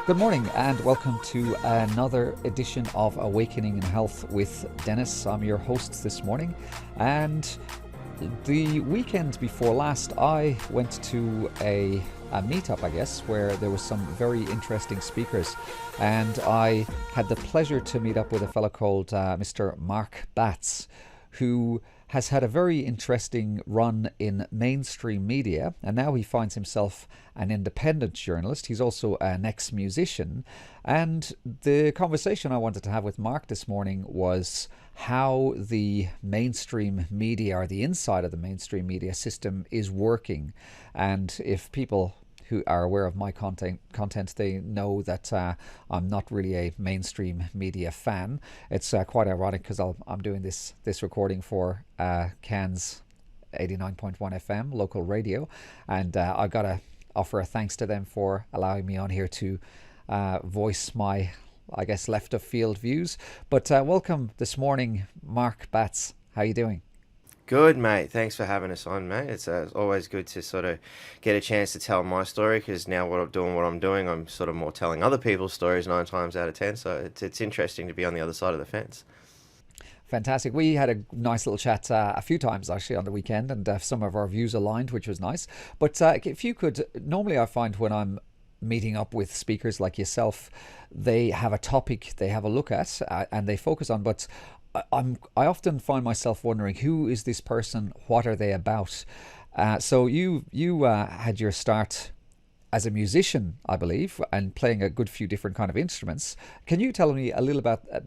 Good morning and welcome to another edition of Awakening in Health with Dennis. I'm your host this morning, and the weekend before last I went to a meetup, I guess, where there was some very interesting speakers, and I had the pleasure to meet up with a fellow called Mr. Mark Batts, who has had a very interesting run in mainstream media, and now he finds himself an independent journalist. He's also an ex-musician, and the conversation I wanted to have with Mark this morning was how the mainstream media, or the inside of the mainstream media system, is working. And if people who are aware of my content, they know that I'm not really a mainstream media fan. It's quite ironic because I'm doing this recording for Cairns 89.1 FM local radio, and I got to offer a thanks to them for allowing me on here to voice my, I guess, left of field views. But welcome this morning, Mark Batts. How are you doing? Good, mate. Thanks for having us on, mate. It's always good to sort of get a chance to tell my story, because now what I'm doing, I'm sort of more telling other people's stories 9 times out of 10. So it's interesting to be on the other side of the fence. Fantastic. We had a nice little chat a few times actually on the weekend, and some of our views aligned, which was nice. But if you could, normally I find when I'm meeting up with speakers like yourself, they have a topic they have a look at and they focus on, but I often find myself wondering, who is this person? What are they about? So you had your start as a musician, I believe, and playing a good few different kind of instruments. Can you tell me a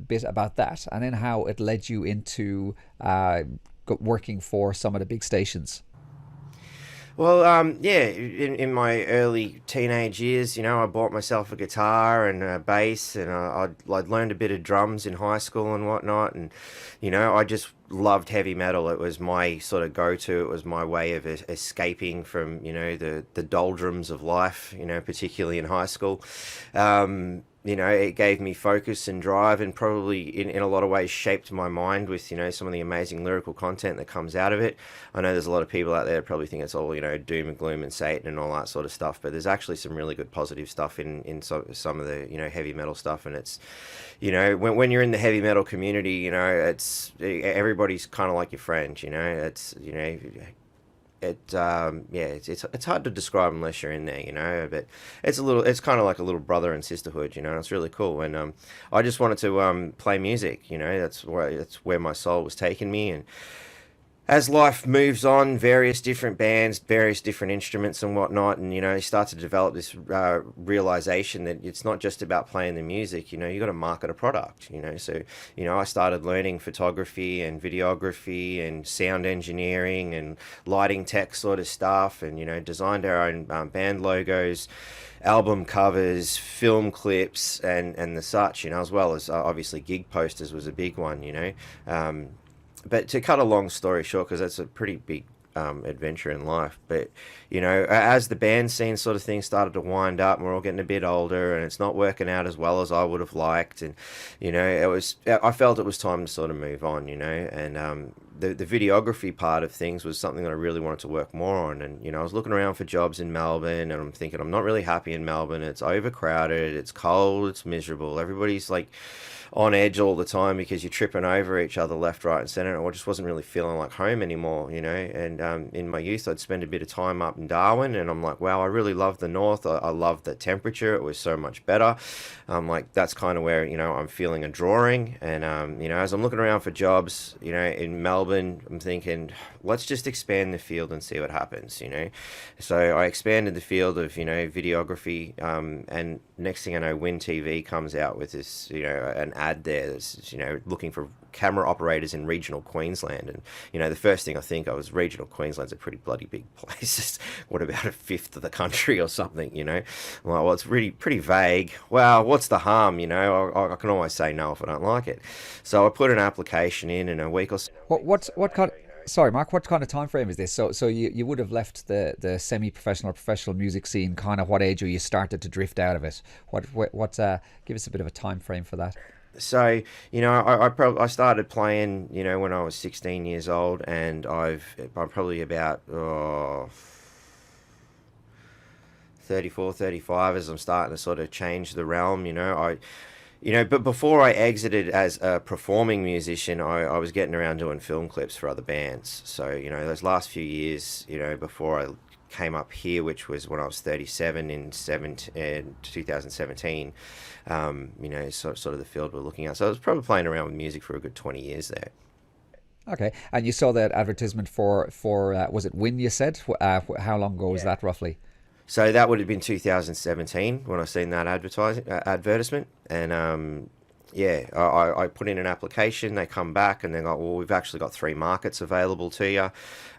bit about that, and then how it led you into working for some of the big stations? Well, yeah, in my early teenage years, I bought myself a guitar and a bass, and I'd learned a bit of drums in high school and whatnot, and, I just loved heavy metal. It was my sort of go-to. It was my way of escaping from, the doldrums of life, particularly in high school. It gave me focus and drive, and probably in a lot of ways shaped my mind with, some of the amazing lyrical content that comes out of it. I know there's a lot of people out there that probably think it's all, doom and gloom and Satan and all that sort of stuff, but there's actually some really good positive stuff in some of the, heavy metal stuff. And it's, when you're in the heavy metal community, it's everybody's kind of like your friend, it's, it's hard to describe unless you're in there, but it's kind of like a little brother and sisterhood, it's really cool. And I just wanted to play music, that's where my soul was taking me. And as life moves on, various different bands, various different instruments and whatnot, and you start to develop this realization that it's not just about playing the music. You got to market a product. So I started learning photography and videography and sound engineering and lighting tech sort of stuff, and designed our own band logos, album covers, film clips, and the such. As well as obviously gig posters was a big one. But to cut a long story short, because that's a pretty big adventure in life, but as the band scene sort of thing started to wind up, and we're all getting a bit older, and it's not working out as well as I would have liked, and I felt it was time to sort of move on, and the videography part of things was something that I really wanted to work more on. And I was looking around for jobs in Melbourne, and I'm thinking, I'm not really happy in Melbourne. It's overcrowded, it's cold, it's miserable, everybody's like on edge all the time because you're tripping over each other left, right and centre. And I just wasn't really feeling like home anymore, and in my youth I'd spend a bit of time up in Darwin, and I'm like, wow, I really love the north. I love the temperature, it was so much better. Like, that's kind of where I'm feeling a drawing. And as I'm looking around for jobs in Melbourne, I'm thinking, let's just expand the field and see what happens. So I expanded the field of videography, and next thing I know, Win TV comes out with this an ad there that's looking for camera operators in regional Queensland. And the first thing I think of was, regional Queensland's a pretty bloody big place. What about a fifth of the country or something? Well, it's really pretty vague. Well, what's the harm? I can always say no if I don't like it. So I put an application in a week or so. What kind? Sorry, Mark. What kind of time frame is this? So you would have left the semi-professional, professional music scene. Kind of what age, or you started to drift out of it? What? Give us a bit of a time frame for that. So, I started playing, when I was 16 years old, and I'm probably about 34, 35, as I'm starting to sort of change the realm, but before I exited as a performing musician, I was getting around doing film clips for other bands. So, those last few years, before I came up here, which was when I was 37 in 2017, sort of the field we're looking at. So I was probably playing around with music for a good 20 years there. Okay, and you saw that advertisement for was it Win? You said how long ago was that roughly? So that would have been 2017 when I seen that advertisement, and I put in an application. They come back and they're like, "Well, we've actually got 3 markets available to you."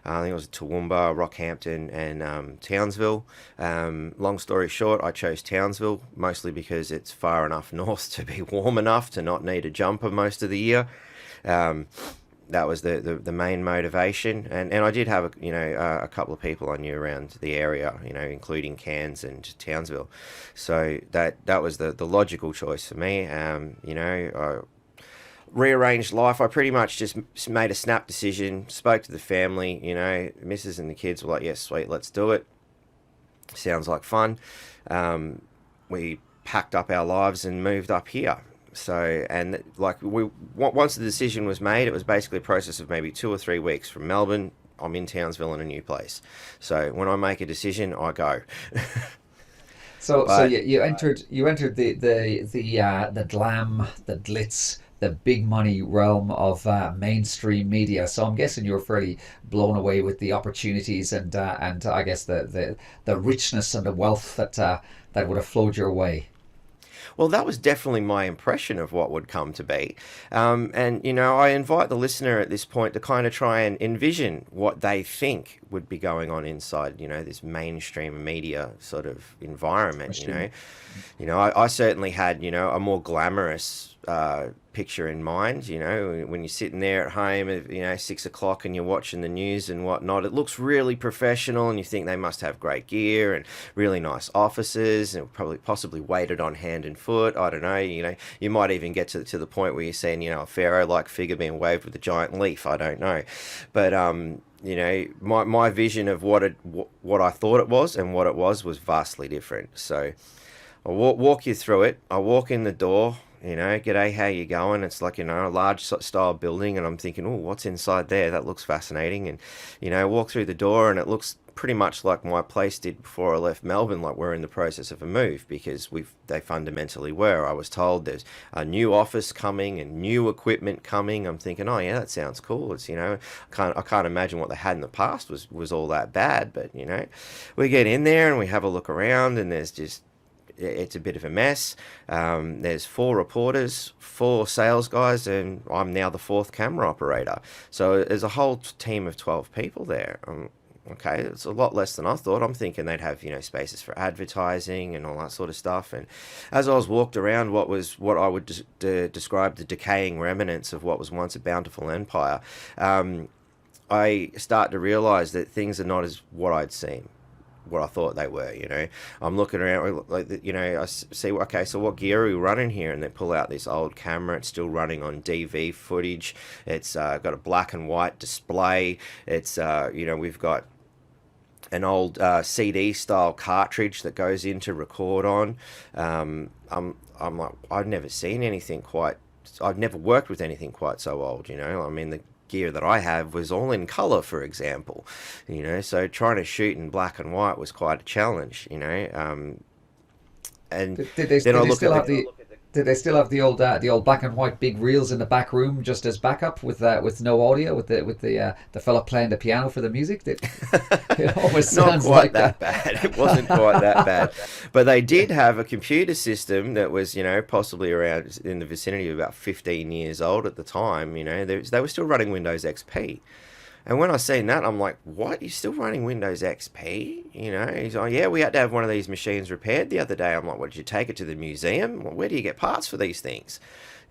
I think it was Toowoomba, Rockhampton, and Townsville. Long story short, I chose Townsville mostly because it's far enough north to be warm enough to not need a jumper most of the year. That was the main motivation, and I did have a couple of people I knew around the area, including Cairns and Townsville, so that was the logical choice for me. I rearranged life. I pretty much just made a snap decision, spoke to the family, missus and the kids were like, yes, sweet, let's do it. Sounds like fun. We packed up our lives and moved up here. So, and once the decision was made, it was basically a process of maybe 2 or 3 weeks from Melbourne. I'm in Townsville in a new place. So when I make a decision, I go. So you entered the glam, the glitz, the big money realm of mainstream media. So I'm guessing you were fairly blown away with the opportunities and I guess the richness and the wealth that would have flowed your way. Well, that was definitely my impression of what would come to be. I invite the listener at this point to kind of try and envision what they think would be going on inside, this mainstream media sort of environment, I certainly had, a more glamorous picture in mind. When you're sitting there at home at 6 o'clock and you're watching the news and whatnot, it looks really professional and you think they must have great gear and really nice offices and probably possibly weighted on hand and foot. I don't know, you might even get to the point where you're seeing a pharaoh-like figure being waved with a giant leaf. I don't know, but my vision of what I thought it was and what it was vastly different. So I'll walk you through it. I walk in the door, g'day, how you going? It's like, a large style building, and I'm thinking, oh, what's inside there? That looks fascinating. And, walk through the door, and it looks pretty much like my place did before I left Melbourne, like we're in the process of a move, because they fundamentally were. I was told there's a new office coming and new equipment coming. I'm thinking, oh yeah, that sounds cool. It's, I can't imagine what they had in the past was all that bad, but we get in there and we have a look around, and it's a bit of a mess. There's 4 reporters, 4 sales guys, and I'm now the 4th camera operator. So there's a whole team of 12 people there. Okay, it's a lot less than I thought. I'm thinking they'd have, spaces for advertising and all that sort of stuff. And as I was walked around what I would describe the decaying remnants of what was once a bountiful empire, I start to realize that things are not as what I'd seen, what I thought they were. I'm looking around, I see, okay, so what gear are we running here? And they pull out this old camera. It's still running on DV footage. It's got a black and white display. It's we've got an old CD style cartridge that goes in to record on. I'm like, I've never worked with anything quite so old. I mean, the gear that I have was all in color, for example, so trying to shoot in black and white was quite a challenge, and did they still have the old black and white big reels in the back room just as backup with no audio, with the fella playing the piano for the music? It almost sounds not quite like that bad. It wasn't quite that bad, but they did have a computer system that was possibly around in the vicinity of about 15 years old at the time. They were still running Windows XP. And when I seen that, I'm like, what? You're still running Windows XP? He's like, yeah, we had to have one of these machines repaired the other day. I'm like, what, did you take it to the museum? Well, where do you get parts for these things?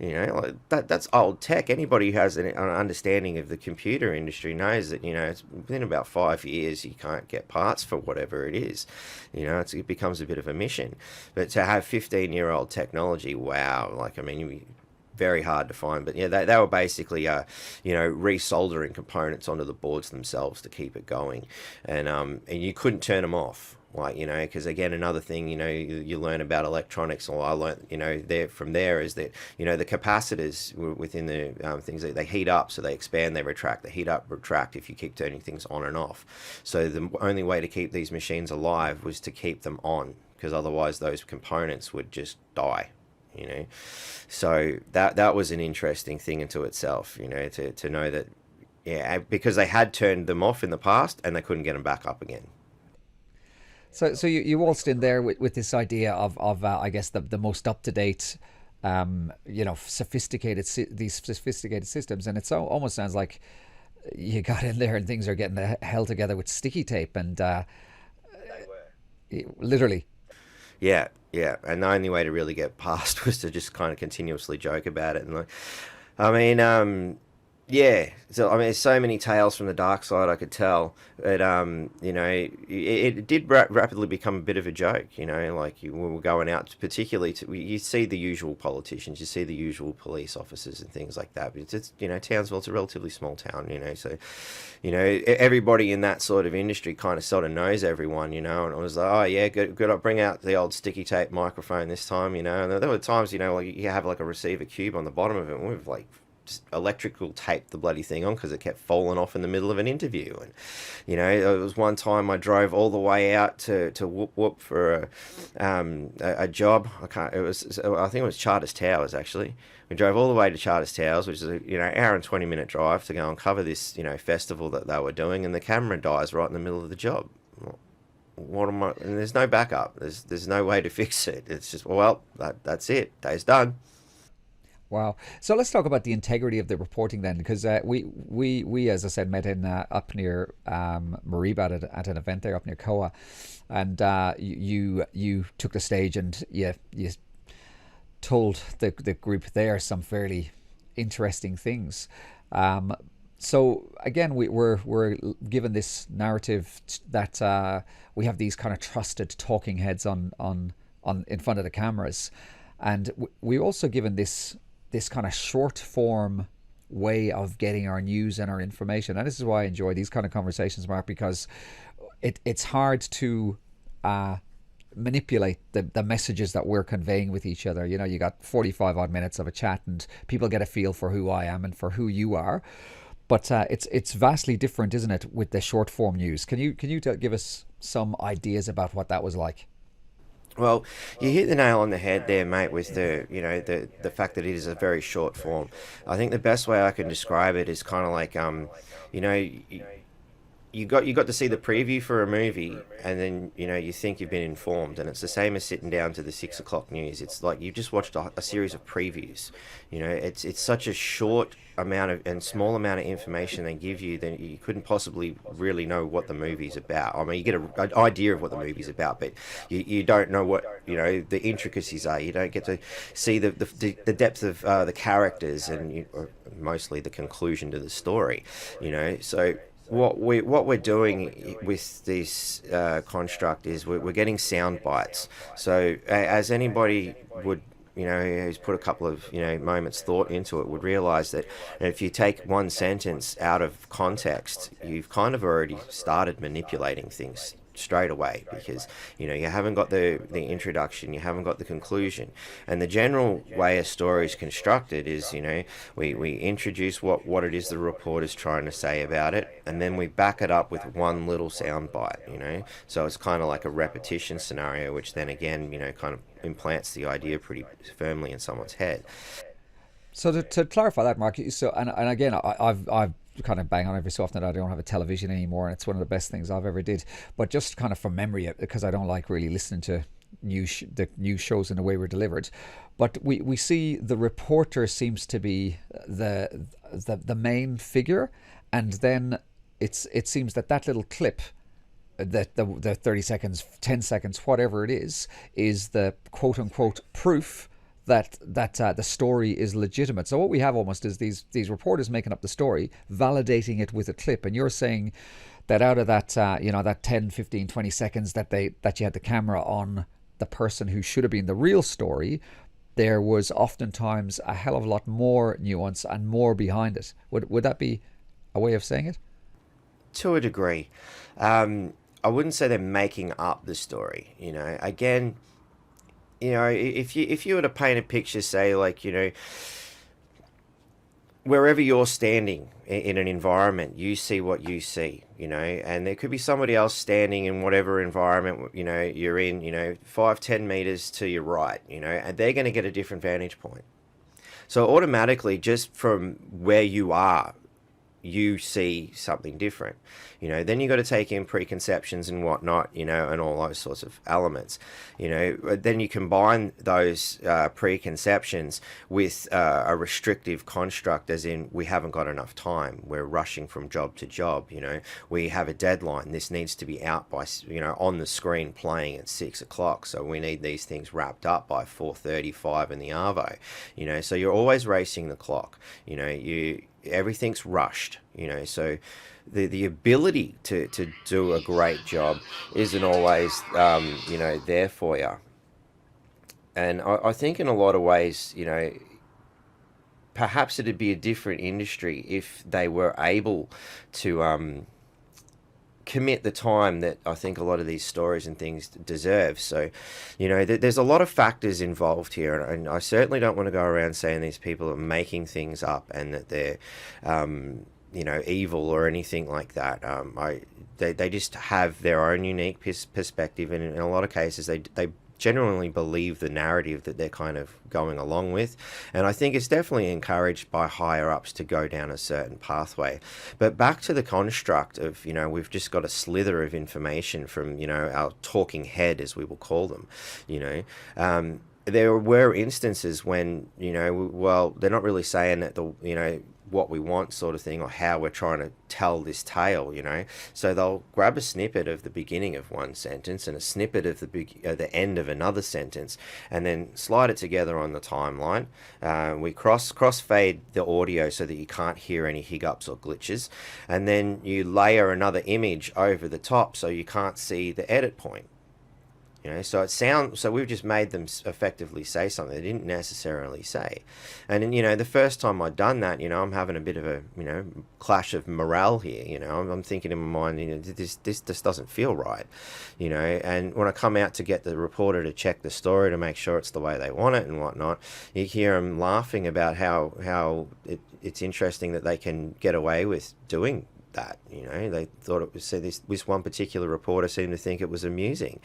That's old tech. Anybody who has an understanding of the computer industry knows that, it's within about 5 years, you can't get parts for whatever it is. It becomes a bit of a mission. But to have 15-year-old technology, wow. Very hard to find, but yeah, they were basically resoldering components onto the boards themselves to keep it going, and you couldn't turn them off. Like, because again, another thing, you learn about electronics, or I learned, there is that, the capacitors within the things, that they heat up, so they expand, they retract, they heat up, retract if you keep turning things on and off. So the only way to keep these machines alive was to keep them on, because otherwise those components would just die. So that was an interesting thing into itself, to know that, yeah, because they had turned them off in the past and they couldn't get them back up again. So you waltzed in there with this idea of I guess the most up to date, these sophisticated systems, and almost sounds like you got in there and things are getting held together with sticky tape and literally. Yeah, yeah, and the only way to really get past was to just kind of continuously joke about it, and like, I mean, yeah. So I mean, there's so many tales from the dark side I could tell, but it did rapidly become a bit of a joke. Like we were going out, particularly you see the usual politicians, you see the usual police officers and things like that. But it's Townsville's a relatively small town, so everybody in that sort of industry kind of sort of knows everyone, and I was like, oh yeah, good. I'll bring out the old sticky tape microphone this time, and there were times, like you have like a receiver cube on the bottom of it, and we've like electrical taped the bloody thing on because it kept falling off in the middle of an interview. And it was one time I drove all the way out to Whoop Whoop for a job. I think it was Charters Towers, actually. We drove all the way to Charters Towers, which is hour and 20-minute drive, to go and cover this festival that they were doing, and the camera dies right in the middle of the job. What am I? And there's no backup. There's no way to fix it. It's just, well, that's it. Day's done. Wow. So let's talk about the integrity of the reporting then, because we as I said met in up near Mariba at an event there up near Koa, and you took the stage and you told the group there some fairly interesting things. So again, we're given this narrative that we have these kind of trusted talking heads on in front of the cameras, and we also given this kind of short form way of getting our news and our information. And this is why I enjoy these kind of conversations, Mark, because it's hard to manipulate the messages that we're conveying with each other. You got 45 odd minutes of a chat and people get a feel for who I am and for who you are. But it's vastly different, isn't it, with the short form news? Can you give us some ideas about what that was like? Well, you hit the nail on the head there, mate, with the fact that it is a very short form. I think the best way I can describe it is kind of like you got to see the preview for a movie, and then you think you've been informed, and it's the same as sitting down to the 6 o'clock news. It's like you've just watched a series of previews. It's such a short amount of and small amount of information they give you that you couldn't possibly really know what the movie's about. I mean, you get an idea of what the movie's about, but you don't know what the intricacies are. You don't get to see the depth of the characters and mostly the conclusion to the story. So what we're doing with this construct is we're getting sound bites. So as anybody would, who's put a couple of moments thought into it, would realize that if you take one sentence out of context, you've kind of already started manipulating things straight away, because you haven't got the introduction, you haven't got the conclusion. And the general way a story is constructed is we introduce what it is the reporter's trying to say about it, and then we back it up with one little sound bite. So it's kind of like a repetition scenario, which then again kind of implants the idea pretty firmly in someone's head. So to clarify that, Mark, so and again, I've kind of bang on every so often that I don't have a television anymore, and it's one of the best things I've ever did. But just kind of from memory, because I don't like really listening to the news shows in the way we're delivered. But we see the reporter seems to be the main figure, and then it seems that little clip, that the 30 seconds, 10 seconds, whatever it is the quote unquote proof that the story is legitimate. So what we have almost is these reporters making up the story, validating it with a clip. And you're saying that out of that that 10, 15, 20 seconds that you had the camera on the person who should have been the real story, there was oftentimes a hell of a lot more nuance and more behind it. Would that be a way of saying it? To a degree. I wouldn't say they're making up the story. You know, again, you know, if you were to paint a picture, say like, you know, wherever you're standing in an environment, you see what you see, you know, and there could be somebody else standing in whatever environment, you know, you're in, you know, 5-10 meters to your right, you know, and they're going to get a different vantage point. So automatically, just from where you are, you see something different. You know, then you got to take in preconceptions and whatnot, you know, and all those sorts of elements. You know, then you combine those preconceptions with a restrictive construct, as in we haven't got enough time. We're rushing from job to job. You know, we have a deadline. This needs to be out by, you know, on the screen playing at 6 o'clock. So we need these things wrapped up by 4:35 in the arvo. You know, so you're always racing the clock. You know, everything's rushed, you know, so the ability to do a great job isn't always, you know, there for you. And I think in a lot of ways, you know, perhaps it'd be a different industry if they were able to commit the time that I think a lot of these stories and things deserve. So, you know, there's a lot of factors involved here, and I certainly don't want to go around saying these people are making things up and that they're, you know, evil or anything like that. They just have their own unique perspective, and in a lot of cases, they genuinely believe the narrative that they're kind of going along with. And I think it's definitely encouraged by higher ups to go down a certain pathway. But back to the construct of, you know, we've just got a slither of information from, you know, our talking head, as we will call them, you know. There were instances when, you know, well, they're not really saying that the, you know, what we want sort of thing, or how we're trying to tell this tale, you know. So they'll grab a snippet of the beginning of one sentence and a snippet of the end of another sentence, and then slide it together on the timeline. We cross fade the audio so that you can't hear any hiccups or glitches, and then you layer another image over the top so you can't see the edit point. You know, so we've just made them effectively say something they didn't necessarily say. And then, you know, the first time I'd done that, you know, I'm having a bit of a, you know, clash of morale here. You know, I'm thinking in my mind, you know, this just doesn't feel right, you know. And when I come out to get the reporter to check the story to make sure it's the way they want it and whatnot, you hear them laughing about how it's interesting that they can get away with doing that. You know, they thought it was, so this one particular reporter seemed to think it was amusing.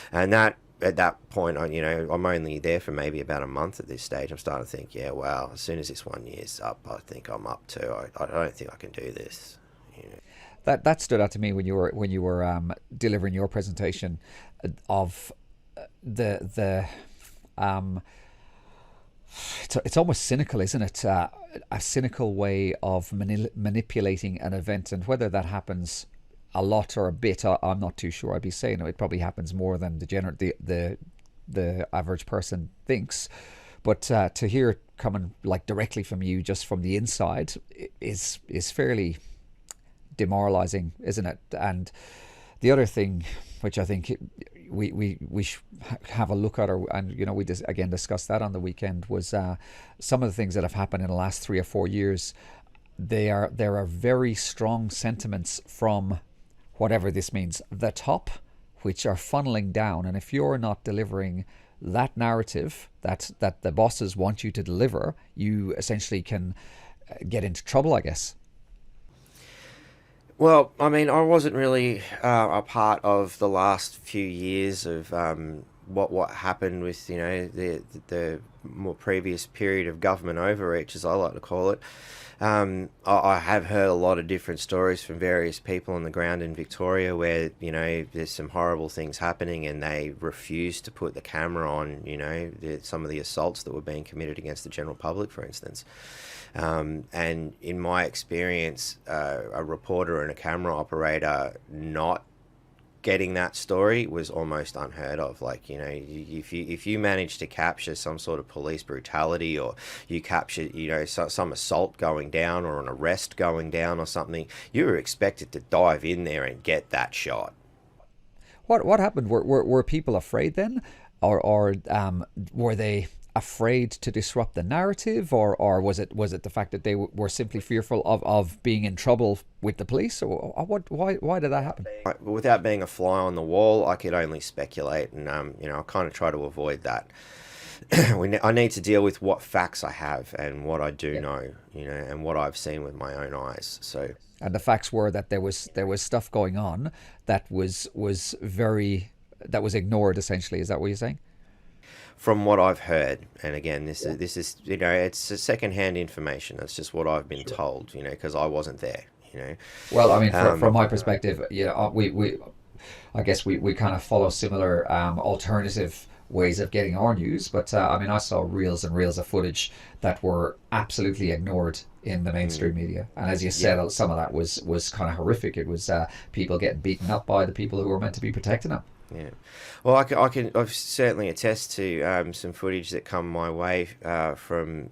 And that, at that point, you know, I'm only there for maybe about a month at this stage. I'm starting to think, yeah, wow, as soon as this 1 year's up, I think I'm up too. I don't think I can do this, you know. That stood out to me when you were delivering your presentation of the it's almost cynical, isn't it? A cynical way of manipulating an event, and whether that happens a lot or a bit, I'm not too sure. I'd be saying it probably happens more than the average person thinks. But to hear it coming like directly from you, just from the inside, is fairly demoralizing, isn't it? And the other thing, which I think we should have a look at, and you know, we again discussed that on the weekend, was some of the things that have happened in the last 3 or 4 years. There are very strong sentiments from, whatever this means, the top, which are funneling down, and if you're not delivering that narrative that the bosses want you to deliver, you essentially can get into trouble, I guess. Well, I mean, I wasn't really a part of the last few years of what happened with, you know, the more previous period of government overreach, as I like to call it. I have heard a lot of different stories from various people on the ground in Victoria where, you know, there's some horrible things happening and they refuse to put the camera on, you know, some of the assaults that were being committed against the general public, for instance. And in my experience, a reporter and a camera operator not getting that story was almost unheard of. Like, you know, if you manage to capture some sort of police brutality, or you capture, you know, some assault going down or an arrest going down or something, you were expected to dive in there and get that shot. What happened? Were people afraid then, or were they afraid to disrupt the narrative, or was it the fact that they were simply fearful of being in trouble with the police, or what? Why did that happen? Without being a fly on the wall, I could only speculate, and I kind of try to avoid that. I need to deal with what facts I have and what I do know, and what I've seen with my own eyes. So, and the facts were that there was stuff going on that was ignored. Essentially, is that what you're saying? From what I've heard, and again, this is it's a secondhand information. It's just what I've been told, because I wasn't there. Well, I mean, from my perspective, we I guess we kind of follow similar alternative ways of getting our news, but I mean, I saw reels and reels of footage that were absolutely ignored in the mainstream media, and as you said, some of that was kind of horrific. It was people getting beaten up by the people who were meant to be protecting them. Yeah, well, I've certainly attest to some footage that come my way from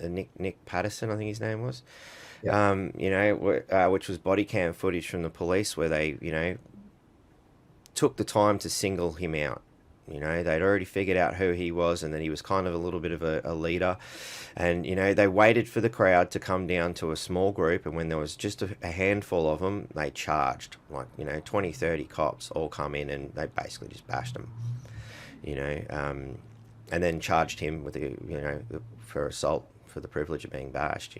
Nick Patterson, I think his name was. Which was body cam footage from the police where they, took the time to single him out. They'd already figured out who he was, and that he was kind of a little bit of a leader. And, they waited for the crowd to come down to a small group, and when there was just a handful of them, they charged. 20, 30 cops all come in, and they basically just bashed him, and then charged him with, for assault for the privilege of being bashed,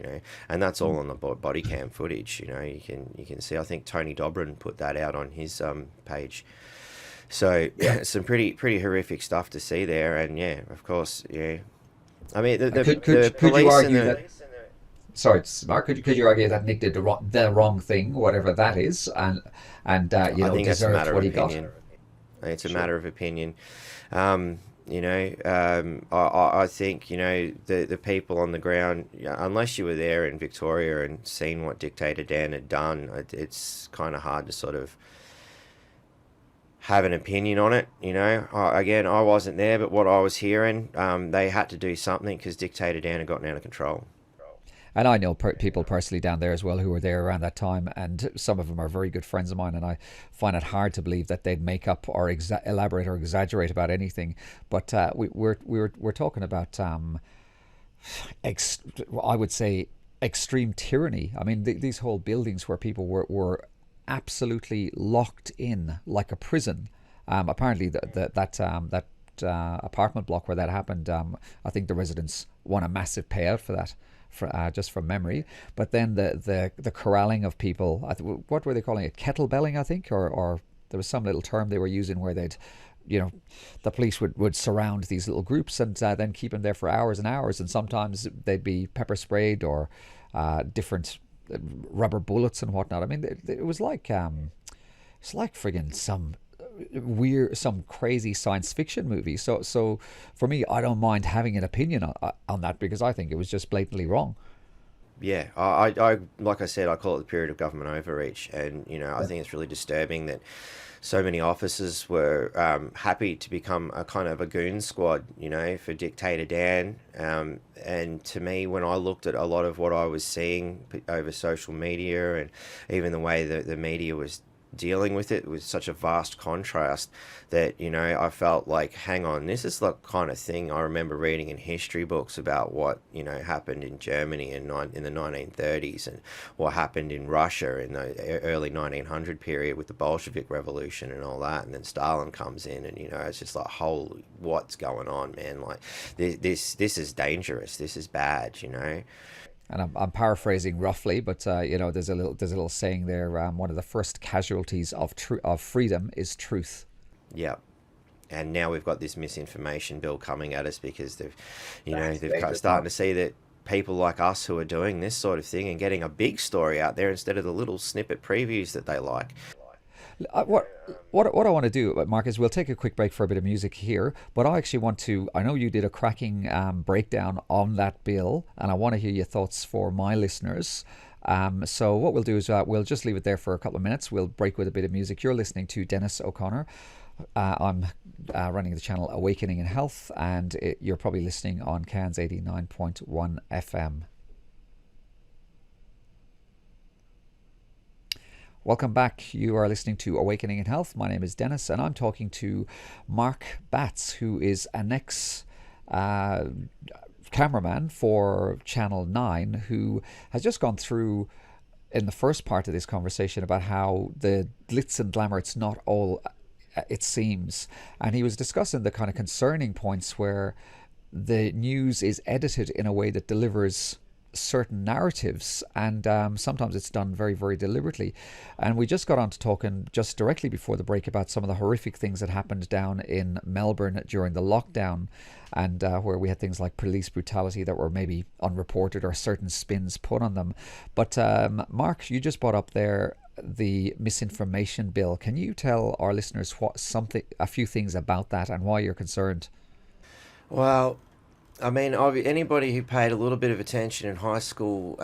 and that's all on the body cam footage. You can see. I think Tony Dobrin put that out on his page. So some pretty horrific stuff to see there, and of course, I mean, could you argue that? Sorry, Mark. Could you argue that Nick did the wrong thing, whatever that is, and I think deserved what he got? It's a matter of opinion. I think, the people on the ground, unless you were there in Victoria and seen what Dictator Dan had done, it's kind of hard to sort of have an opinion on it. Again, I wasn't there, but what I was hearing, they had to do something because Dictator Dan had gotten out of control. And I know people personally down there as well who were there around that time, and some of them are very good friends of mine, and I find it hard to believe that they'd make up or elaborate or exaggerate about anything. But we're talking about I would say extreme tyranny. I mean, these whole buildings where people were absolutely locked in like a prison. Apparently, that apartment block where that happened, I think the residents won a massive payout for that. Just from memory, but then the corralling of people, what were they calling it, kettlebelling, I think, or there was some little term they were using where they'd, the police would surround these little groups and then keep them there for hours and hours, and sometimes they'd be pepper sprayed or different rubber bullets and whatnot. I mean, it was like it's like friggin' some crazy science fiction movie. So for me, I don't mind having an opinion on that, because I think it was just blatantly wrong. Yeah, I like I said, I call it the period of government overreach, and I think it's really disturbing that so many officers were happy to become a kind of a goon squad, for Dictator Dan. And to me, when I looked at a lot of what I was seeing over social media, and even the way that the media was dealing with it was such a vast contrast that I felt like, hang on, this is the kind of thing I remember reading in history books about what happened in Germany in the 1930s, and what happened in Russia in the early 1900 period with the Bolshevik Revolution and all that, and then Stalin comes in, and it's just like, holy, what's going on, man? Like this is dangerous, this is bad. And I'm paraphrasing roughly, but there's a little saying there. One of the first casualties of freedom is truth. Yeah, and now we've got this misinformation bill coming at us because they've starting to see that people like us who are doing this sort of thing and getting a big story out there instead of the little snippet previews that they like. What I want to do, Mark, is we'll take a quick break for a bit of music here, but I actually want to, I know you did a cracking breakdown on that bill, and I want to hear your thoughts for my listeners. So what we'll do is we'll just leave it there for a couple of minutes. We'll break with a bit of music. You're listening to Dennis O'Connor. I'm running the channel Awakening in Health, and you're probably listening on Cairns 89.1 FM. Welcome back. You are listening to Awakening in Health. My name is Dennis, and I'm talking to Mark Batts, who is an uh, cameraman for Channel 9 who has just gone through in the first part of this conversation about how the glitz and glamour, it's not all it seems. And he was discussing the kind of concerning points where the news is edited in a way that delivers certain narratives, and sometimes it's done very, very deliberately. And we just got on to talking just directly before the break about some of the horrific things that happened down in Melbourne during the lockdown, and where we had things like police brutality that were maybe unreported or certain spins put on them. But Mark, you just brought up there the misinformation bill. Can you tell our listeners a few things about that and why you're concerned? Well, I mean, anybody who paid a little bit of attention in high school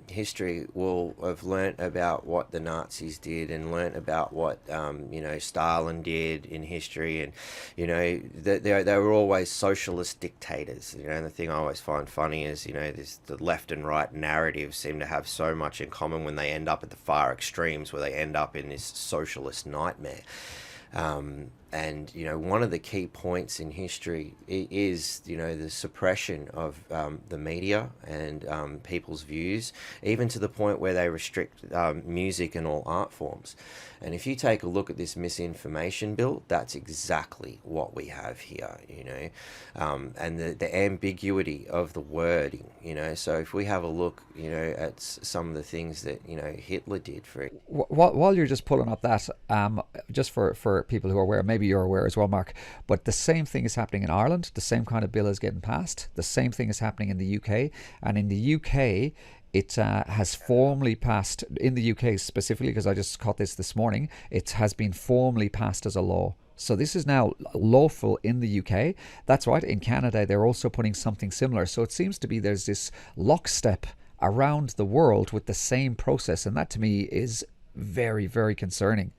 history will have learnt about what the Nazis did and learnt about what, Stalin did in history. And, they were always socialist dictators. And the thing I always find funny is, the left and right narratives seem to have so much in common when they end up at the far extremes where they end up in this socialist nightmare. And one of the key points in history is the suppression of the media and people's views, even to the point where they restrict music and all art forms. And if you take a look at this misinformation bill, that's exactly what we have here, and the ambiguity of the wording, So if we have a look, at some of the things that, Hitler did for it. While you're just pulling up that, just for people who are aware, maybe you're aware as well, Mark, but the same thing is happening in Ireland. The same kind of bill is getting passed. The same thing is happening in the UK. And in the UK, it has formally passed, in the UK specifically, because I just caught this morning, it has been formally passed as a law. So this is now lawful in the UK. That's right. In Canada, they're also putting something similar. So it seems to be there's this lockstep around the world with the same process. And that to me is very, very concerning.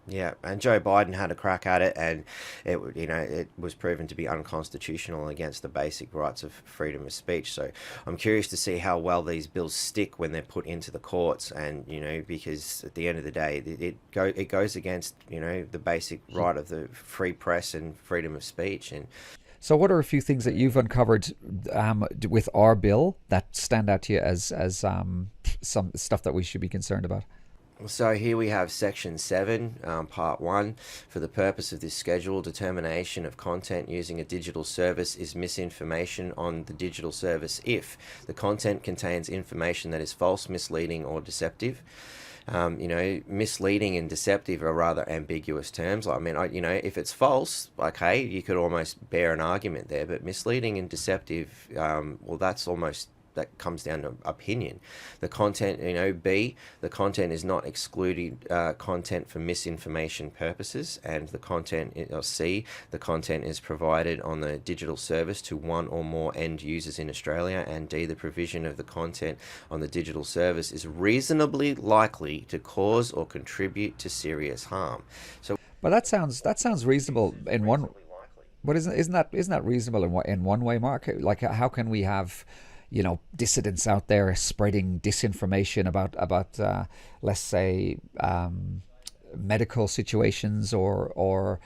Yeah, and Joe Biden had a crack at it, and it was proven to be unconstitutional against the basic rights of freedom of speech. So I'm curious to see how well these bills stick when they're put into the courts, and because at the end of the day, it goes against the basic right of the free press and freedom of speech. And so, what are a few things that you've uncovered with our bill that stand out to you as some stuff that we should be concerned about? So here we have Section 7, Part 1. For the purpose of this schedule, determination of content using a digital service is misinformation on the digital service if the content contains information that is false, misleading, or deceptive. Misleading and deceptive are rather ambiguous terms. I mean, if it's false, okay, you could almost bear an argument there, but misleading and deceptive, that comes down to opinion. The content, B, the content is not excluded content for misinformation purposes, and the content, or C, the content is provided on the digital service to one or more end users in Australia, and D, the provision of the content on the digital service is reasonably likely to cause or contribute to serious harm. So, but that sounds reasonable in one. But isn't that reasonable in one way, Mark? Like, how can we have dissidents out there spreading disinformation about let's say, medical situations or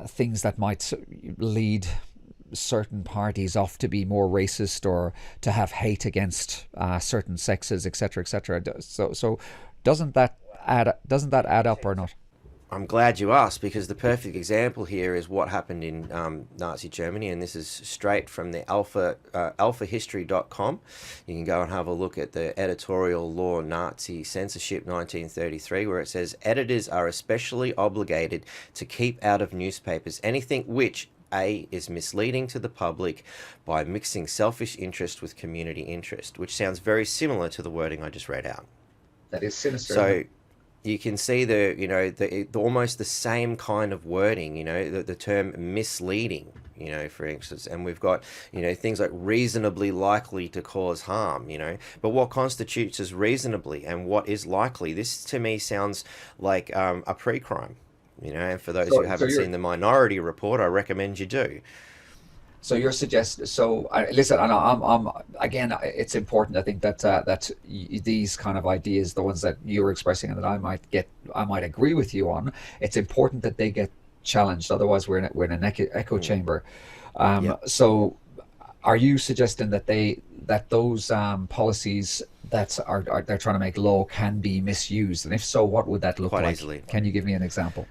things that might lead certain parties off to be more racist or to have hate against certain sexes, etc., etc. So doesn't that add up or not? I'm glad you asked, because the perfect example here is what happened in Nazi Germany, and this is straight from the alphahistory.com. You can go and have a look at the editorial law Nazi censorship 1933, where it says editors are especially obligated to keep out of newspapers anything which A, is misleading to the public by mixing selfish interest with community interest, which sounds very similar to the wording I just read out. That is sinister. So you can see the almost the same kind of wording, the term misleading, for instance, and we've got, things like reasonably likely to cause harm, but what constitutes as reasonably and what is likely? This to me sounds like a pre-crime, and for those who haven't seen the Minority Report, I recommend you do. So you're suggesting. So listen, I'm again. It's important. I think that these kind of ideas, the ones that you're expressing, and that I might agree with you on. It's important that they get challenged. Otherwise, we're in an echo Mm. chamber. Yep. So, are you suggesting that those policies that they're trying to make law can be misused? And if so, what would that look Quite like? easily. Can you give me an example?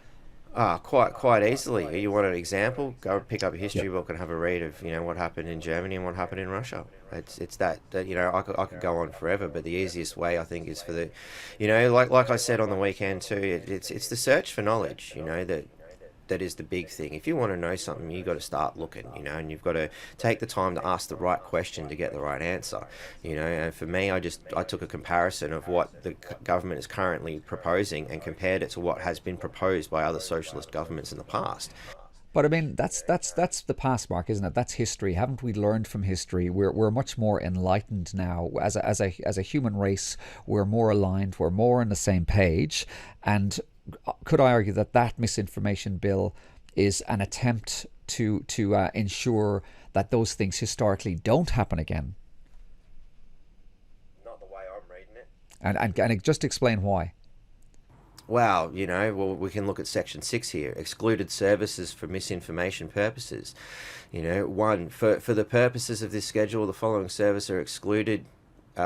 Quite easily. You want an example? Go pick up a history Yep. book and have a read of what happened in Germany and what happened in Russia. It's that I could go on forever, but the easiest way I think is for like I said on the weekend too. It's the search for knowledge. That is the big thing. If you want to know something, you've got to start looking, and you've got to take the time to ask the right question to get the right answer, And for me, I took a comparison of what the government is currently proposing and compared it to what has been proposed by other socialist governments in the past. But I mean, that's the past, Mark, isn't it? That's history. Haven't we learned from history? We're much more enlightened now as a human race. We're more aligned. We're more on the same page. And could I argue that that misinformation bill is an attempt to ensure that those things historically don't happen again? Not the way I'm reading it. And just explain why. Wow, well, we can look at Section 6 here. Excluded services for misinformation purposes. One, for the purposes of this schedule, the following services are excluded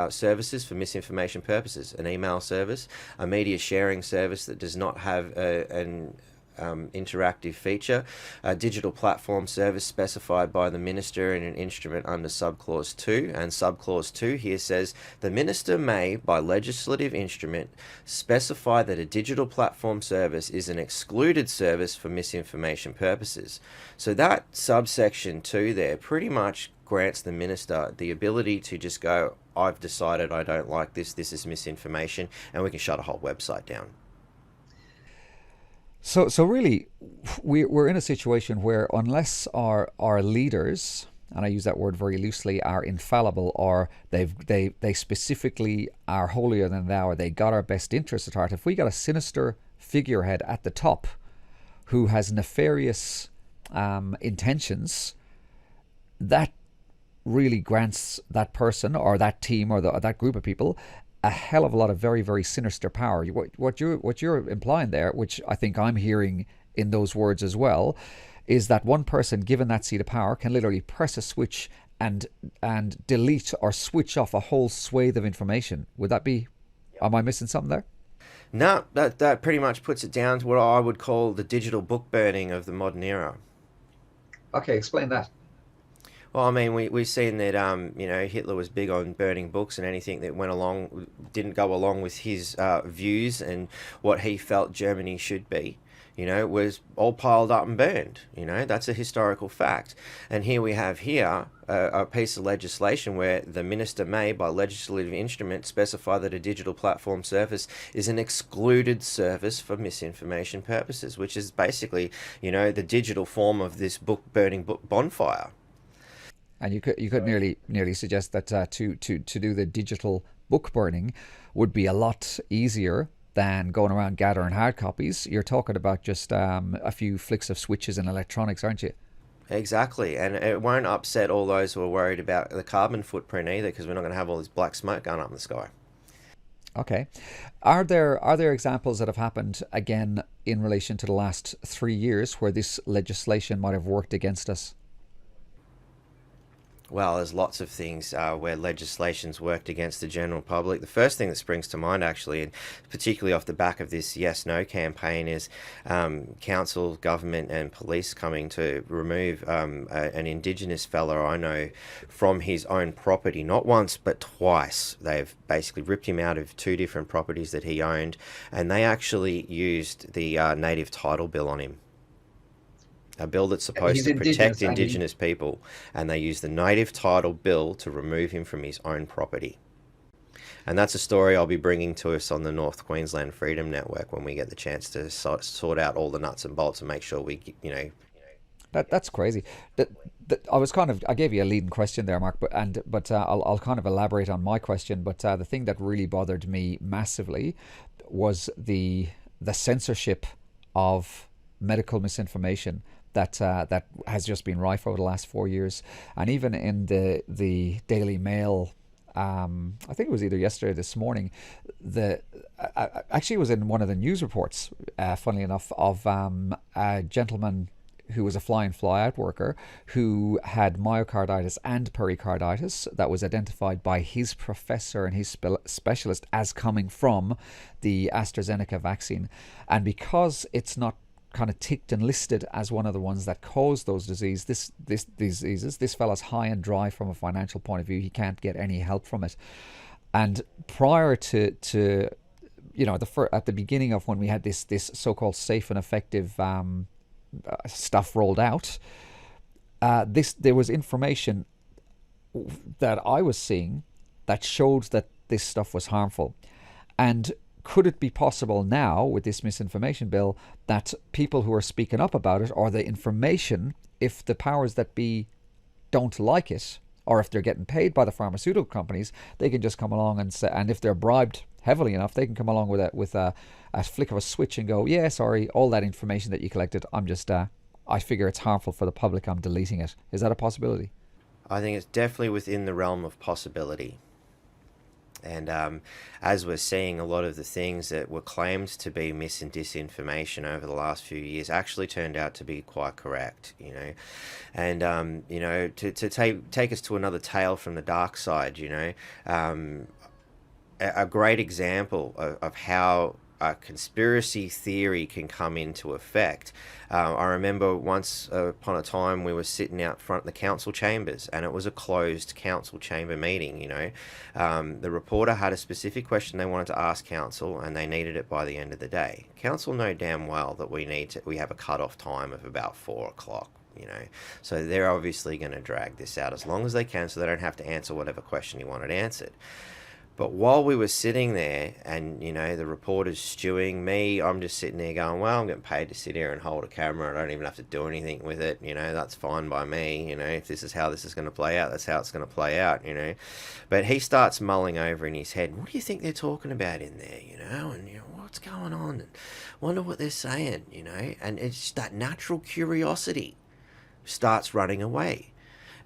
services for misinformation purposes: an email service, a media sharing service that does not have an interactive feature, a digital platform service specified by the minister in an instrument under subclause 2. And subclause 2 here says the minister may, by legislative instrument, specify that a digital platform service is an excluded service for misinformation purposes. So that subsection 2 there pretty much grants the minister the ability to just go, I've decided I don't like this is misinformation, and we can shut a whole website down. So really, we're in a situation where unless our leaders, and I use that word very loosely, are infallible, or they specifically are holier than thou, or they got our best interests at heart. If we got a sinister figurehead at the top who has nefarious intentions, that really grants that person or that team or that group of people a hell of a lot of very, very sinister power. What you're implying there, which I think I'm hearing in those words as well, is that one person given that seat of power can literally press a switch and delete or switch off a whole swathe of information. Would that be? Am I missing something there? No, that pretty much puts it down to what I would call the digital book burning of the modern era. Okay, explain that. Well, I mean, we've seen that Hitler was big on burning books, and anything that didn't go along with his views and what he felt Germany should be, was all piled up and burned. That's a historical fact. And here we have a piece of legislation where the minister may, by legislative instrument, specify that a digital platform service is an excluded service for misinformation purposes, which is basically, the digital form of this book burning bonfire. And you could nearly suggest that to do the digital book burning would be a lot easier than going around gathering hard copies. You're talking about just a few flicks of switches and electronics, aren't you? Exactly, and it won't upset all those who are worried about the carbon footprint either, because we're not going to have all this black smoke going up in the sky. Okay. Are there examples that have happened again in relation to the last 3 years where this legislation might have worked against us? Well, there's lots of things where legislation's worked against the general public. The first thing that springs to mind, actually, and particularly off the back of this Yes No campaign, is council, government and police coming to remove an Indigenous fella I know from his own property, not once but twice. They've basically ripped him out of 2 different properties that he owned, and they actually used the native title bill on him. A bill that's supposed to protect Indigenous people, and they use the native title bill to remove him from his own property. And that's a story I'll be bringing to us on the North Queensland Freedom Network when we get the chance to sort out all the nuts and bolts and make sure That's crazy. I gave you a leading question there, Mark, but I'll kind of elaborate on my question. But the thing that really bothered me massively was the censorship of medical misinformation that has just been rife over the last 4 years, and even in the Daily Mail, I think it was either yesterday or this morning, actually, it was in one of the news reports, funnily enough, of a gentleman who was a fly-in fly-out worker who had myocarditis and pericarditis that was identified by his professor and his specialist as coming from the AstraZeneca vaccine. And because it's not kind of ticked and listed as one of the ones that cause those diseases, this fella's high and dry from a financial point of view. He can't get any help from it. And prior to at the beginning of when we had this so-called safe and effective stuff rolled out, there was information that I was seeing that showed that this stuff was harmful. And could it be possible now with this misinformation bill that people who are speaking up about it, or the information, if the powers that be don't like it, or if they're getting paid by the pharmaceutical companies, they can just come along and say, and if they're bribed heavily enough, they can come along with a flick of a switch and go, yeah, sorry, all that information that you collected, I'm just, I figure it's harmful for the public, I'm deleting it. Is that a possibility? I think it's definitely within the realm of possibility. And as we're seeing, a lot of the things that were claimed to be mis and disinformation over the last few years actually turned out to be quite correct, you know. And, to take us to another tale from the dark side, a great example of how a conspiracy theory can come into effect. I remember once upon a time we were sitting out front of the council chambers, and it was a closed council chamber meeting, The reporter had a specific question they wanted to ask council, and they needed it by the end of the day. Council know damn well that we have a cut-off time of about 4 o'clock. So they're obviously going to drag this out as long as they can so they don't have to answer whatever question you wanted answered. But while we were sitting there and, the reporter's stewing me, I'm just sitting there going, well, I'm getting paid to sit here and hold a camera. I don't even have to do anything with it. That's fine by me. If this is how this is going to play out, that's how it's going to play out, But he starts mulling over in his head, what do you think they're talking about in there, And, what's going on? And wonder what they're saying, And it's just that natural curiosity starts running away.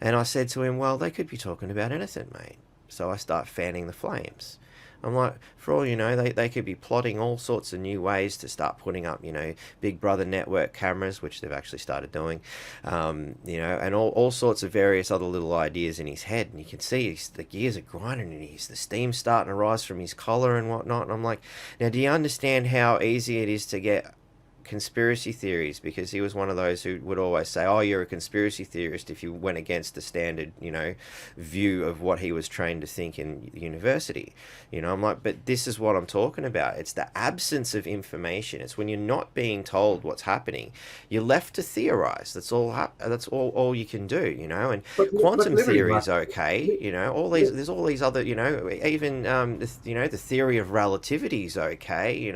And I said to him, well, they could be talking about anything, mate. So I start fanning the flames. I'm like, for all you know, they could be plotting all sorts of new ways to start putting up, Big Brother network cameras, which they've actually started doing, and all sorts of various other little ideas in his head. And you can see the gears are grinding and the steam's starting to rise from his collar and whatnot. And I'm like, now, do you understand how easy it is to get conspiracy theories? Because he was one of those who would always say, oh, you're a conspiracy theorist if you went against the standard view of what he was trained to think in university. I'm like, but this is what I'm talking about. It's the absence of information. It's when you're not being told what's happening, you're left to theorize. That's all you can do. And quantum theory is okay. There's all these other, even the theory of relativity is okay.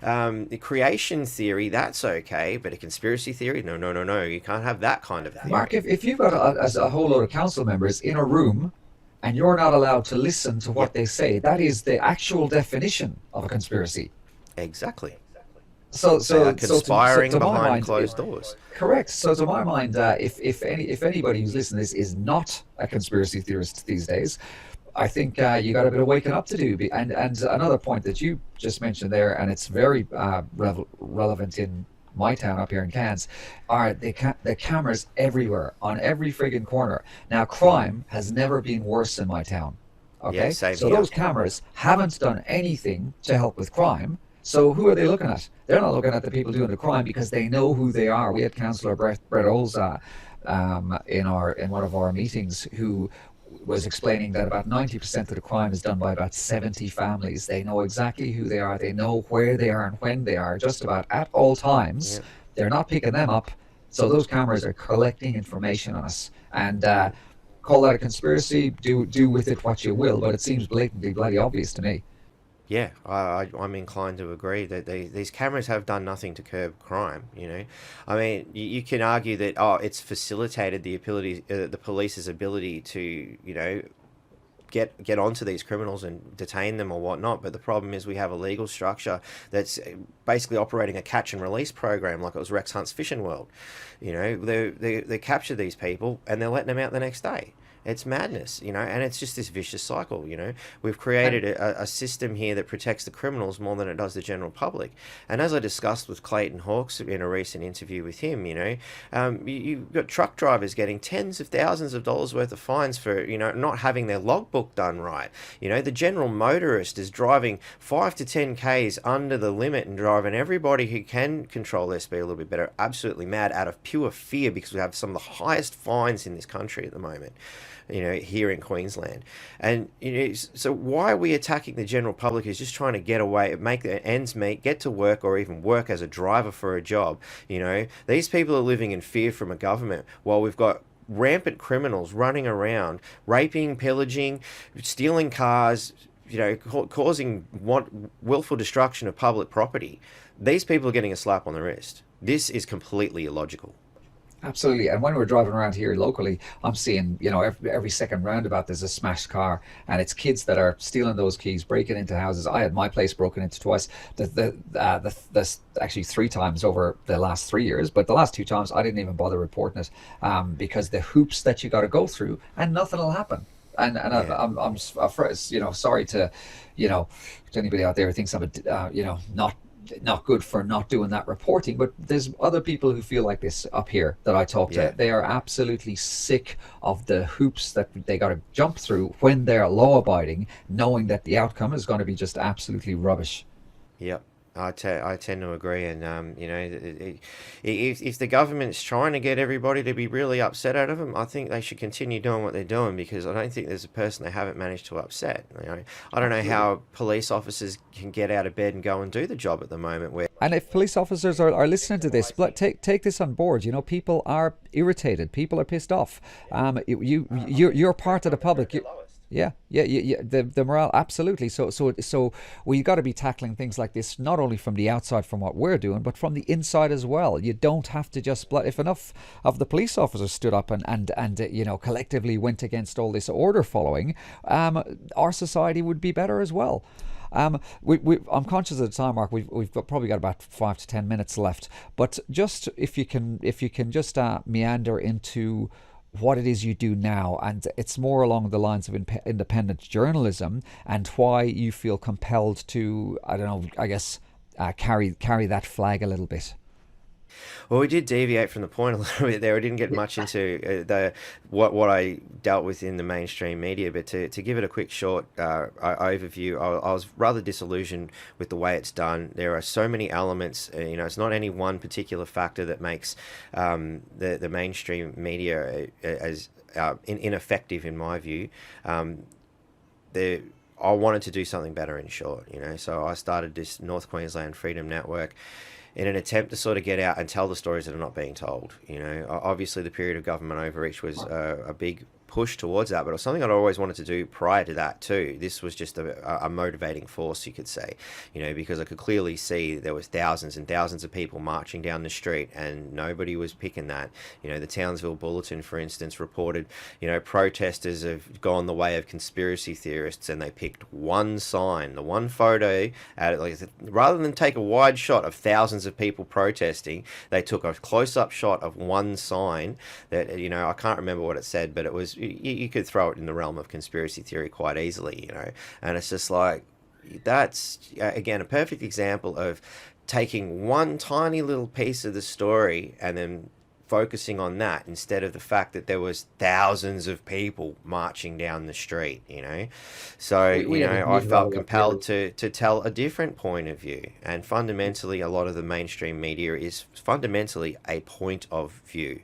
The creation theory, that's okay, but a conspiracy theory, no, you can't have that kind of theory. Mark, if you've got a whole load of council members in a room and you're not allowed to listen to what they say, that is the actual definition of a conspiracy. Exactly. So conspiring to behind mind, closed doors. Correct. So to my mind, if anybody who's listening to this is not a conspiracy theorist these days, I think you got a bit of waking up to do. And another point that you just mentioned there, and it's very relevant in my town up here in Cairns, are the cameras everywhere, on every friggin' corner. Now, crime has never been worse in my town. Okay? Yeah, same so here. Those cameras haven't done anything to help with crime. So who are they looking at? They're not looking at the people doing the crime because they know who they are. We had Councillor Brett Oles in one of our meetings who was explaining that about 90% of the crime is done by about 70 families. They know exactly who they are. They know where they are and when they are, just about at all times. Yeah. They're not picking them up. So those cameras are collecting information on us. And call that a conspiracy, do with it what you will, but it seems blatantly bloody obvious to me. Yeah, I'm inclined to agree that these cameras have done nothing to curb crime. I mean, you can argue that it's facilitated the police's ability to get onto these criminals and detain them or whatnot. But the problem is we have a legal structure that's basically operating a catch and release program like it was Rex Hunt's Fishing World. They capture these people and they're letting them out the next day. It's madness, and it's just this vicious cycle. We've And created a system here that protects the criminals more than it does the general public. And as I discussed with Clayton Hawkes in a recent interview with him, you've got truck drivers getting tens of thousands of dollars worth of fines for, not having their logbook done right. The general motorist is driving 5 to 10 Ks under the limit and driving everybody who can control their speed a little bit better absolutely mad out of pure fear, because we have some of the highest fines in this country at the moment, here in Queensland. And, so why are we attacking the general public who's just trying to get away, make their ends meet, get to work, or even work as a driver for a job? These people are living in fear from a government while we've got rampant criminals running around, raping, pillaging, stealing cars, causing willful destruction of public property. These people are getting a slap on the wrist. This is completely illogical. absolutely. And when we're driving around here locally, I'm seeing, every second roundabout there's a smashed car, and it's kids that are stealing those keys, breaking into houses. I had my place broken into twice. The actually three times over the last 3 years, but the last two times I didn't even bother reporting it, because the hoops that you got to go through, and nothing will happen. And Yeah. I'm afraid, sorry to, to anybody out there who thinks I'm not good for not doing that reporting, but there's other people who feel like this up here that I talk to. Yeah. They are absolutely sick of the hoops that they got to jump through when they're law abiding, knowing that the outcome is going to be just absolutely rubbish. Yep. I tend to agree, and if the government's trying to get everybody to be really upset out of them, I think they should continue doing what they're doing, because I don't think there's a person they haven't managed to upset. I don't know Absolutely. how police officers can get out of bed and go and do the job at the moment. Where And if police officers are listening to this, take this on board. People are irritated. People are pissed off. You're part of the public. Yeah, yeah, yeah, yeah. The morale, absolutely. So we got to be tackling things like this not only from the outside, from what we're doing, but from the inside as well. You don't have to just if enough of the police officers stood up and collectively went against all this order following, our society would be better as well. I'm conscious of the time, Mark. Probably got about 5 to 10 minutes left, but just if you can just meander into what it is you do now, and it's more along the lines of independent journalism, and why you feel compelled to, I don't know, I guess, carry that flag a little bit. Well, we did deviate from the point a little bit there. We didn't get much into the what I dealt with in the mainstream media, but to give it a quick short overview, I was rather disillusioned with the way it's done. There are so many elements. It's not any one particular factor that makes the mainstream media as ineffective, in my view. The I wanted to do something better, in short, so I started this North Queensland Freedom Network in an attempt to sort of get out and tell the stories that are not being told. Obviously the period of government overreach was a big push towards that, but it was something I'd always wanted to do prior to that too. This was just a motivating force, you could say, because I could clearly see there was thousands and thousands of people marching down the street, and nobody was picking that. The Townsville Bulletin, for instance, reported, protesters have gone the way of conspiracy theorists, and they picked one sign, the one photo, rather than take a wide shot of thousands of people protesting, they took a close-up shot of one sign that, I can't remember what it said, but it was, you could throw it in the realm of conspiracy theory quite easily, and it's just like, that's again a perfect example of taking one tiny little piece of the story and then focusing on that instead of the fact that there was thousands of people marching down the street. So We haven't I needed all felt that really. compelled to tell a different point of view, and fundamentally a lot of the mainstream media is fundamentally a point of view.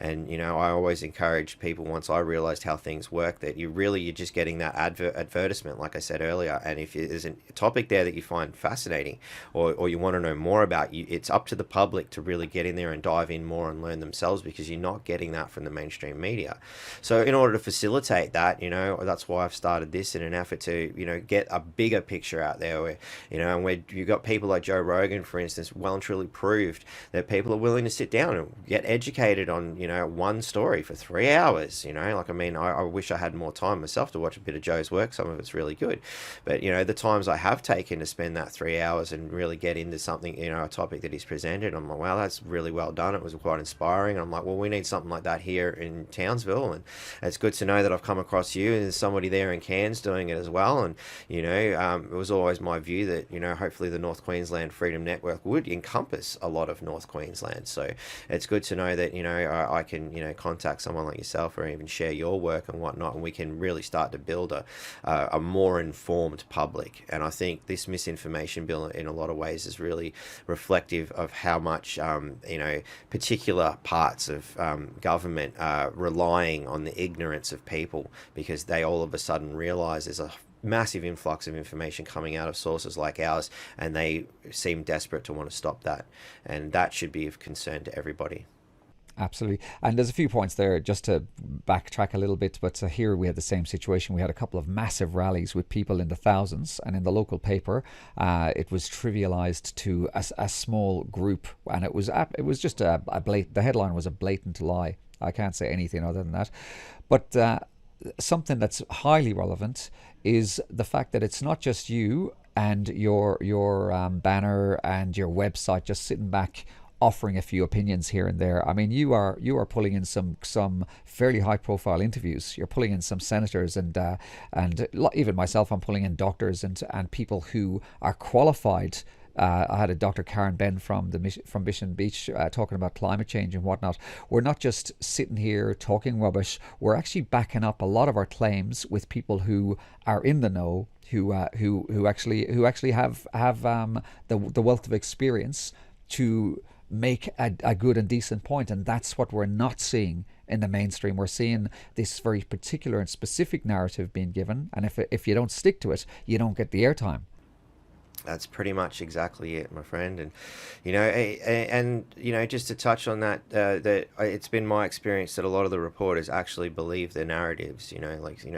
And I always encourage people, once I realized how things work, that you're just getting that advertisement, like I said earlier. And if there's a topic there that you find fascinating, or you want to know more about, it's up to the public to really get in there and dive in more and learn themselves, because you're not getting that from the mainstream media. So in order to facilitate that, that's why I've started this, in an effort to get a bigger picture out there, where and where you've got people like Joe Rogan, for instance, well and truly proved that people are willing to sit down and get educated on one story for 3 hours, like, I mean, I wish I had more time myself to watch a bit of Joe's work. Some of it's really good, but the times I have taken to spend that 3 hours and really get into something, a topic that he's presented, I'm like, wow, that's really well done. It was quite inspiring. And I'm like, well, we need something like that here in Townsville, and it's good to know that I've come across you and there's somebody there in Cairns doing it as well. And it was always my view that hopefully the North Queensland Freedom Network would encompass a lot of North Queensland. So it's good to know that I can contact someone like yourself, or even share your work and whatnot, and we can really start to build a more informed public. And I think this misinformation bill in a lot of ways is really reflective of how much particular parts of government are relying on the ignorance of people, because they all of a sudden realize there's a massive influx of information coming out of sources like ours, and they seem desperate to want to stop that. And that should be of concern to everybody. Absolutely. And there's a few points there, just to backtrack a little bit. But here we had the same situation. We had a couple of massive rallies with people in the thousands, and in the local paper, it was trivialized to a small group, and it was just a blatant. The headline was a blatant lie. I can't say anything other than that. But something that's highly relevant is the fact that it's not just you and your banner and your website just sitting back offering a few opinions here and there. I mean, you are pulling in some fairly high profile interviews. You're pulling in some senators and even myself. I'm pulling in doctors and people who are qualified. I had a Dr. Karen Ben from Mission Beach talking about climate change and whatnot. We're not just sitting here talking rubbish. We're actually backing up a lot of our claims with people who are in the know, who actually have the wealth of experience to make a good and decent point. And that's what we're not seeing in the mainstream. We're seeing this very particular and specific narrative being given, and if you don't stick to it, you don't get the airtime. That's pretty much exactly it, my friend. And just to touch on that, that it's been my experience that a lot of the reporters actually believe their narratives.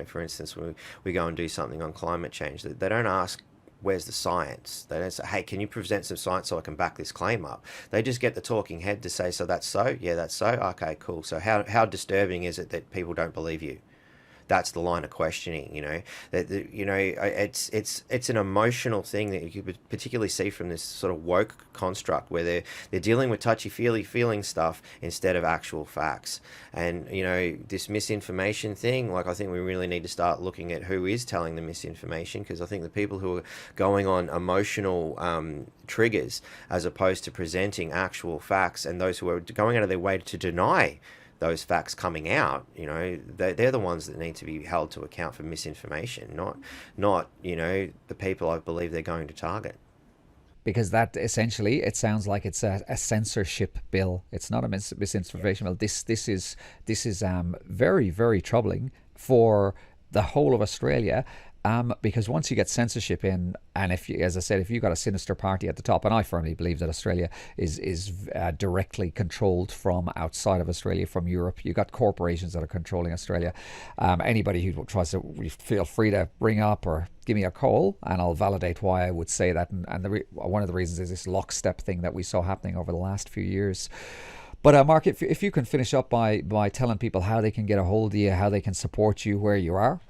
For instance, when we go and do something on climate change, they don't ask, where's the science? They don't say, hey, can you present some science so I can back this claim up? They just get the talking head to say, so that's so? Yeah, that's so? Okay, cool. So how disturbing is it that people don't believe you? That's the line of questioning. It's an emotional thing that you could particularly see from this sort of woke construct, where they're dealing with touchy-feely feeling stuff instead of actual facts. And this misinformation thing, like, I think we really need to start looking at who is telling the misinformation, because I think the people who are going on emotional triggers as opposed to presenting actual facts, and those who are going out of their way to deny those facts coming out, they're the ones that need to be held to account for misinformation, not the people I believe they're going to target. Because that essentially, it sounds like it's a censorship bill. It's not a misinformation bill. This is very, very troubling for the whole of Australia. Because once you get censorship in, and if you, as I said, if you've got a sinister party at the top, and I firmly believe that Australia is directly controlled from outside of Australia, from Europe. You've got corporations that are controlling Australia. Anybody who tries to, feel free to ring up or give me a call, and I'll validate why I would say that. And one of the reasons is this lockstep thing that we saw happening over the last few years. But Mark, if you can finish up by telling people how they can get a hold of you, how they can support you where you are.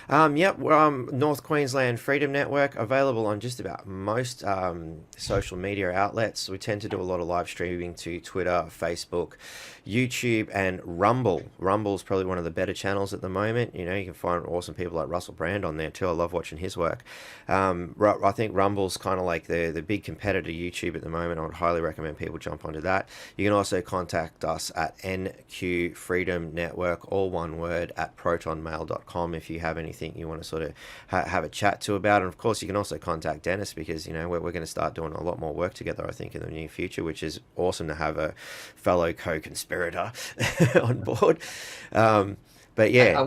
North Queensland Freedom Network, available on just about most social media outlets. We tend to do a lot of live streaming to Twitter, Facebook, YouTube, and Rumble. Rumble's probably one of the better channels at the moment. You can find awesome people like Russell Brand on there too. I love watching his work. I think Rumble's kind of like the big competitor to YouTube at the moment. I would highly recommend people jump onto that. You can also contact us at NQ Freedom Network, all one word, at protonmail.com if you have anything you want to sort of have a chat to about. And of course, you can also contact Dennis, because we're going to start doing a lot more work together, I think, in the near future, which is awesome to have a fellow co-conspirator on board. But yeah,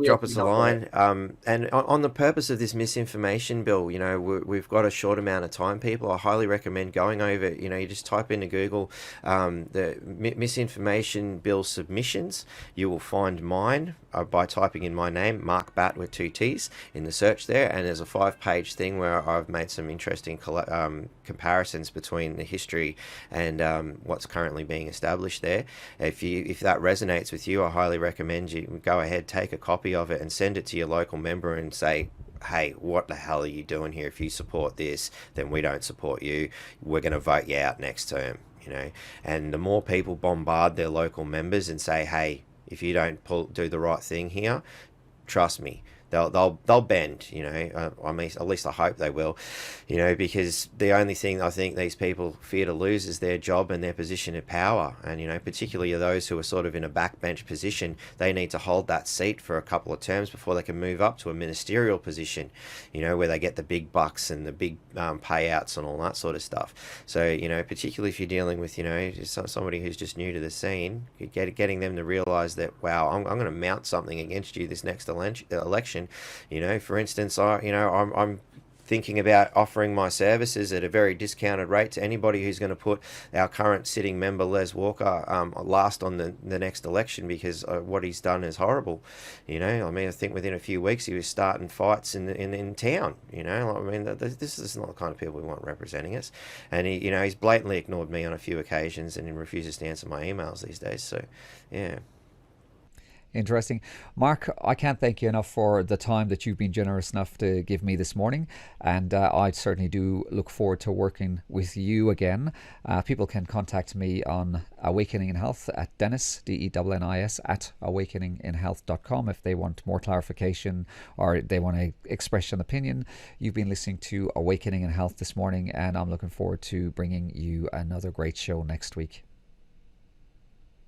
drop us a line. And on the purpose of this misinformation bill, we've got a short amount of time, people. I highly recommend going over, you just type into Google the misinformation bill submissions. You will find mine. by typing in my name, Mark Batt with 2 T's, in the search there, and there's a 5-page thing where I've made some interesting comparisons between the history and what's currently being established there. If that resonates with you, I highly recommend you go ahead, take a copy of it and send it to your local member and say, hey, what the hell are you doing here? If you support this, then we don't support you. We're going to vote you out next term, you know. And the more people bombard their local members and say, hey, if you don't do the right thing here, trust me, they'll bend, you know. I mean, at least I hope they will, you know, because the only thing I think these people fear to lose is their job and their position of power. And, you know, particularly those who are sort of in a backbench position, they need to hold that seat for a couple of terms before they can move up to a ministerial position, you know, where they get the big bucks and the big payouts and all that sort of stuff. So, you know, particularly if you're dealing with, you know, somebody who's just new to the scene, getting them to realize that, wow, I'm going to mount something against you this next election. You know, for instance, I'm thinking about offering my services at a very discounted rate to anybody who's going to put our current sitting member Les Walker last on the next election, because what he's done is horrible. You know, I mean, I think within a few weeks he was starting fights in town. You know, I mean, this is not the kind of people we want representing us. And he's blatantly ignored me on a few occasions and refuses to answer my emails these days. So, yeah. Interesting. Mark, I can't thank you enough for the time that you've been generous enough to give me this morning. And I certainly do look forward to working with you again. People can contact me on Awakening in Health at Dennis, DENNIS, at awakeninginhealth.com if they want more clarification or they want to express an opinion. You've been listening to Awakening in Health this morning, and I'm looking forward to bringing you another great show next week.